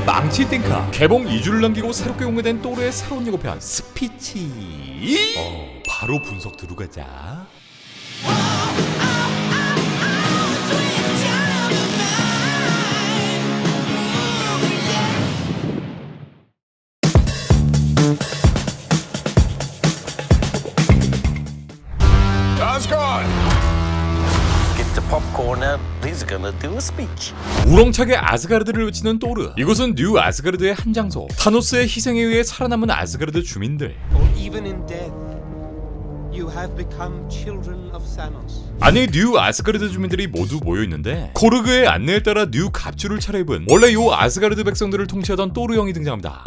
망치 띵카. 개봉 2주를 남기고 새롭게 공개된 또르의 새로운 예고편 스피치. 바로 분석 들어가자. He's gonna do a speech. 우렁차게 아스가르드를 외치는 또르. 이곳은 뉴 아스가르드의 한 장소. 타노스의 희생에 의해 살아남은 아스가르드 주민들. Even in death, you have become children of Thanos. 아니 뉴 아스가르드 주민들이 모두 모여있는데 코르그의 안내에 따라 뉴 갑주를 차려입은 원래 요 아스가르드 백성들을 통치하던 또르 형이 등장합니다.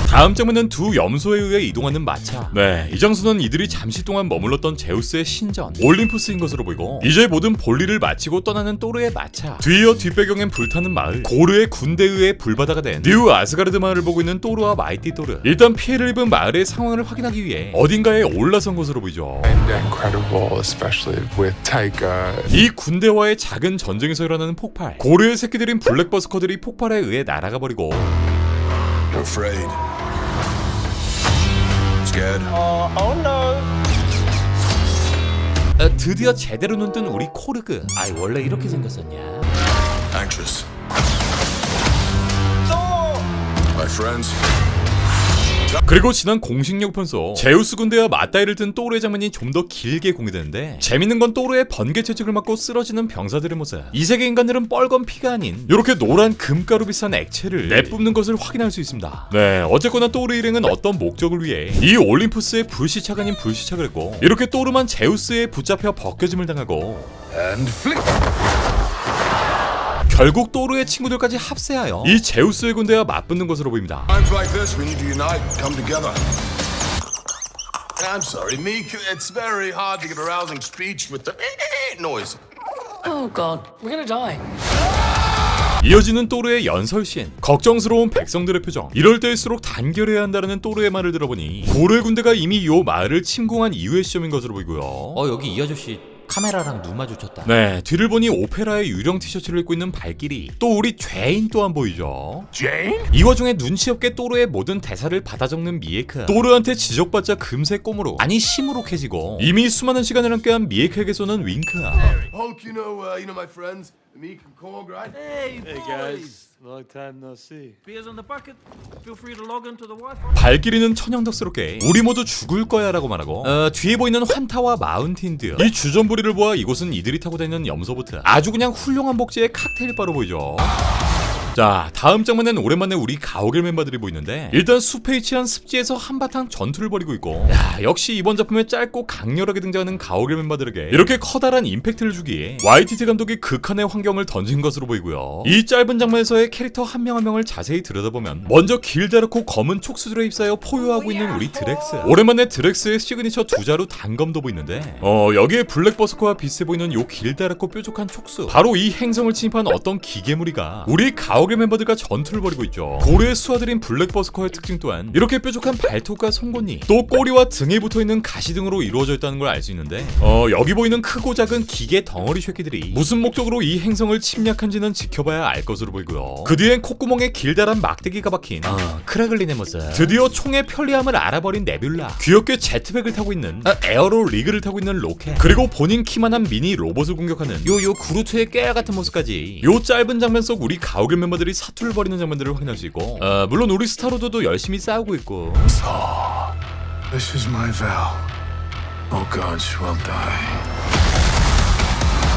다음 장면은 두 염소에 의해 이동하는 마차. 네, 이 장소는 이들이 잠시 동안 머물렀던 제우스의 신전 올림푸스인 것으로 보이고 이제 모든 볼일을 마치고 떠나는 또르의 마차. 뒤이어 뒷배경엔 불타는 마을 고르의 군대에 의해 불바다가 된 뉴 아스가르드 마을을 보고 있는 또르와 마이티 또르. 일단 피해를 입은 마을의 상황을 확인하기 위해 어딘가에 올라선 것으로 보이죠. Incredible, especially with Taika. 이 군대와의 작은 전쟁에서 일어나는 폭발. 고르의 새끼들인 블랙버스커들이 폭발에 의해 날아가 버리고 Afraid. Scared. Oh no. 드디어 제대로 눈뜬 우리 코르그. 아이 원래 이렇게 생겼었냐? Anxious. My friends. 그리고 지난 공식 예고편서 제우스 군대와 맞다이를 든 또르의 장면이 좀 더 길게 공개되는데 재밌는 건 또르의 번개 채찍을 맞고 쓰러지는 병사들의 모습. 이 세계 인간들은 뻘건 피가 아닌 이렇게 노란 금가루 비싼 액체를 내뿜는 것을 확인할 수 있습니다. 네, 어쨌거나 또르 일행은 어떤 목적을 위해 이 올림푸스의 불시착 아닌 불시착을 했고 이렇게 또르만 제우스에 붙잡혀 벗겨짐을 당하고 And flick. 결국 또르의 친구들까지 합세하여 이 제우스의 군대와 맞붙는 것으로 보입니다. Times like this, we need to unite, come together. I'm sorry, Meek. It's very hard to get a rousing speech with the noise. Oh god, we're gonna die. 이어지는 또르의 연설씬. 걱정스러운 백성들의 표정. 이럴 때일수록 단결해야 한다는 또르의 말을 들어보니 고르의 군대가 이미 요 마을을 침공한 이후의 시점인 것으로 보이고요. 여기 이 아저씨 카메라랑 눈 마주쳤다. 네, 뒤를 보니 오페라의 유령 티셔츠를 입고 있는 발길이. 또 우리 죄인 또한 보이죠. Jane? 이 와중에 눈치 없게 또르의 모든 대사를 받아 적는 미에크. 또르한테 지적받자 금세 꼼으로 아니 시무룩해지고 이미 수많은 시간을 함께한 미에크에게 쏘는 윙크. Hulk, you know my friends, Meek and Korg, right? Hey guys, long time no see. beers on the bucket. Feel free to log into the Wi-Fi. 발길이는 천연덕스럽게 우리 모두 죽을 거야 라고 말하고 뒤에 보이는 환타와 마운틴드. 이 주전부리를 보아 이곳은 이들이 타고 다니는 염소보트. 아주 그냥 훌륭한 복지의 칵테일 바로 보이죠. 자, 다음 장면엔 오랜만에 우리 가오갤 멤버들이 보이는데 일단 숲에 위치한 습지에서 한바탕 전투를 벌이고 있고 야, 역시 이번 작품에 짧고 강렬하게 등장하는 가오갤 멤버들에게 이렇게 커다란 임팩트를 주기에 YTT 감독이 극한의 환경을 던진 것으로 보이고요. 이 짧은 장면에서의 캐릭터 한 명 한 명을 자세히 들여다보면 먼저 길다랗고 검은 촉수들에 휩싸여 포효하고 있는 우리 드렉스. 오랜만에 드렉스의 시그니처 두 자루 단검도 보이는데 여기에 블랙버스커와 비슷해 보이는 요 길다랗고 뾰족한 촉수. 바로 이 행성을 침입한 어떤 기계무리가 우리 가오갤 멤버들과 전투를 벌이고 있죠. 고래의 수하들인 블랙버스커의 특징 또한 이렇게 뾰족한 발톱과 송곳니, 또 꼬리와 등에 붙어있는 가시 등으로 이루어져 있다는 걸 알 수 있는데 여기 보이는 크고 작은 기계 덩어리 쉐끼들이 무슨 목적으로 이 행성을 침략한지는 지켜봐야 알 것으로 보이고요. 그 뒤엔 콧구멍에 길다란 막대기가 박힌 크라글린의 모습. 드디어 총의 편리함을 알아버린 네뷸라. 귀엽게 제트백을 타고 있는 에어로 리그를 타고 있는 로켓. 그리고 본인 키만한 미니 로봇을 공격하는 요 구루트의 깨알 같은 모습까지. 요 짧은 장면 속 우리 가오갤 멤버들이 사투를 벌이는 장면들을 확인할 수 있고 물론 우리 스타로드도 열심히 싸우고 있고. This is my vow. Oh God, she will die.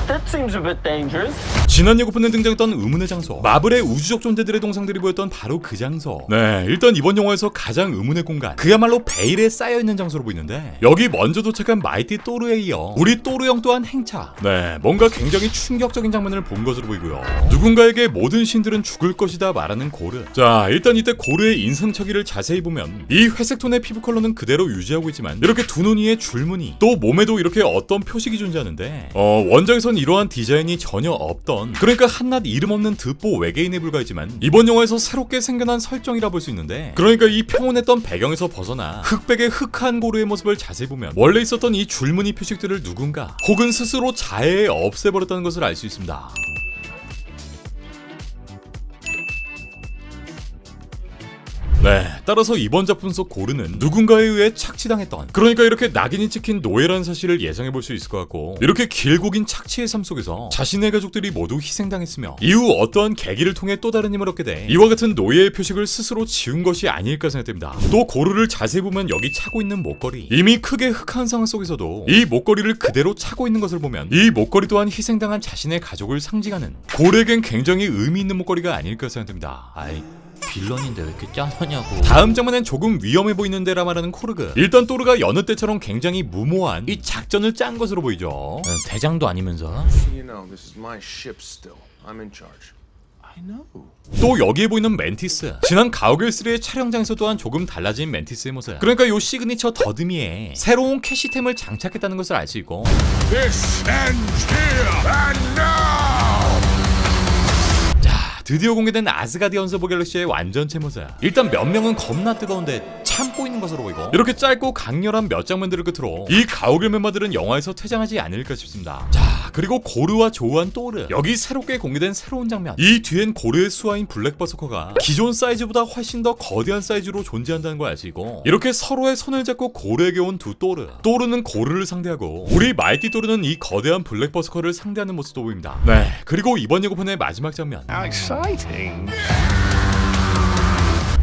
That seems a bit dangerous. 지난 예고편에 등장했던 의문의 장소, 마블의 우주적 존재들의 동상들이 보였던 바로 그 장소. 네, 일단 이번 영화에서 가장 의문의 공간, 그야말로 베일에 쌓여있는 장소로 보이는데 여기 먼저 도착한 마이티 또르에 이어 우리 또르 형 또한 행차. 네, 뭔가 굉장히 충격적인 장면을 본 것으로 보이고요. 누군가에게 모든 신들은 죽을 것이다 말하는 고르. 자, 일단 이때 고르의 인상착의를 자세히 보면 이 회색 톤의 피부 컬러는 그대로 유지하고 있지만 이렇게 두 눈 위에 줄무늬, 또 몸에도 이렇게 어떤 표식이 존재하는데 원작에선 이러한 디자인이 전혀 없던, 그러니까 한낱 이름 없는 듣보 외계인에 불과했지만 이번 영화에서 새롭게 생겨난 설정이라 볼 수 있는데, 그러니까 이 평온했던 배경에서 벗어나 흑백의 흑한 고르의 모습을 자세히 보면 원래 있었던 이 줄무늬 표식들을 누군가 혹은 스스로 자해에 없애버렸다는 것을 알 수 있습니다. 네, 따라서 이번 작품 속 고르는 누군가에 의해 착취당했던, 그러니까 이렇게 낙인이 찍힌 노예라는 사실을 예상해볼 수 있을 것 같고, 이렇게 길고 긴 착취의 삶 속에서 자신의 가족들이 모두 희생당했으며 이후 어떠한 계기를 통해 또 다른 힘을 얻게 돼 이와 같은 노예의 표식을 스스로 지운 것이 아닐까 생각됩니다. 또 고르를 자세히 보면 여기 차고 있는 목걸이, 이미 크게 흑한 상황 속에서도 이 목걸이를 그대로 차고 있는 것을 보면 이 목걸이 또한 희생당한 자신의 가족을 상징하는, 고르에겐 굉장히 의미 있는 목걸이가 아닐까 생각됩니다. 아이 빌런인데 왜 이렇게 짠하냐고. 다음 장면엔 조금 위험해 보이는데라 말하는 코르그. 일단 또르가 여느 때처럼 굉장히 무모한 이 작전을 짠 것으로 보이죠. 대장도 아니면서. You know, this is my ship still. I'm in charge. I know. 또 여기에 보이는 멘티스, 지난 가오갤3의 촬영장에서 또한 조금 달라진 멘티스의 모습, 그러니까 요 시그니처 더듬이에 새로운 캐시템을 장착했다는 것을 알 수 있고, This ends here and now! 드디어 공개된 아스가디언스 오브 갤럭시의 완전체 모습. 일단 몇 명은 겁나 뜨거운데 참고 있는 것으로 보이고, 이렇게 짧고 강렬한 몇 장면들을 끝으로 이 가오갤 멤버들은 영화에서 퇴장하지 않을까 싶습니다. 자, 그리고 고르와 조우한 또르, 여기 새롭게 공개된 새로운 장면. 이 뒤엔 고르의 수하인 블랙 버서커가 기존 사이즈보다 훨씬 더 거대한 사이즈로 존재한다는 걸 알 수 있고, 이렇게 서로의 손을 잡고 고르에게 온 두 또르, 또르는 고르를 상대하고 우리 마이티 또르는 이 거대한 블랙 버서커를 상대하는 모습도 보입니다. 네, 그리고 이번 예고편의 마지막 장면, Exciting.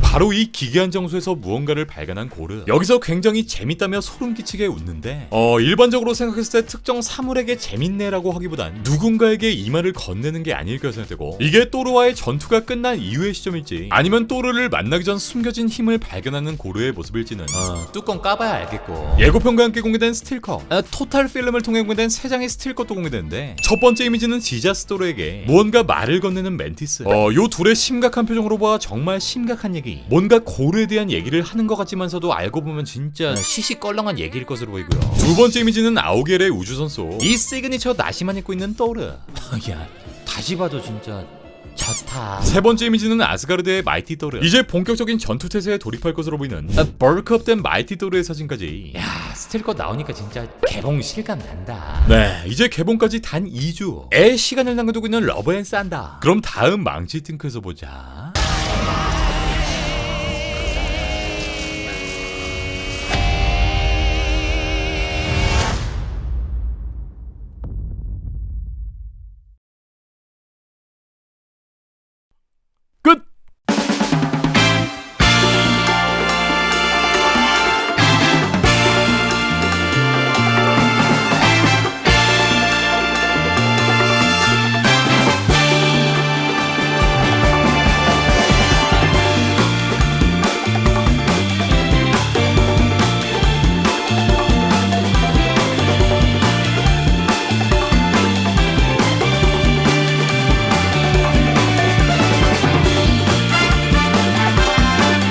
바로 이 기괴한 정수에서 무언가를 발견한 고르. 여기서 굉장히 재밌다며 소름 끼치게 웃는데, 일반적으로 생각했을 때 특정 사물에게 재밌네라고 하기보단 누군가에게 이 말을 건네는 게 아닐까 생각되고, 이게 또르와의 전투가 끝난 이후의 시점일지 아니면 또르를 만나기 전 숨겨진 힘을 발견하는 고르의 모습일지는 뚜껑 까봐야 알겠고. 예고편과 함께 공개된 스틸컷, 토탈 필름을 통해 공개된 3장의 스틸컷도 공개되는데, 첫 번째 이미지는 지자스 또르에게 무언가 말을 건네는 멘티스. 요 둘의 심각한 표정으로 봐 정말 심각한 얘기, 뭔가 고르에 대한 얘기를 하는 것 같지만서도 알고 보면 진짜 시시껄렁한 얘기일 것으로 보이고요. 두 번째 이미지는 아오겔의 우주선 속 이 시그니처 나시만 입고 있는 또르. 야 다시 봐도 진짜 좋다. 세 번째 이미지는 아스가르드의 마이티 또르. 이제 본격적인 전투 태세에 돌입할 것으로 보이는 벌크업된 마이티 또르의 사진까지. 야 스틸컷 나오니까 진짜 개봉 실감 난다. 네, 이제 개봉까지 단 2주. 애 시간을 남겨두고 있는 러브 앤 산다. 그럼 다음 망치 팅크에서 보자.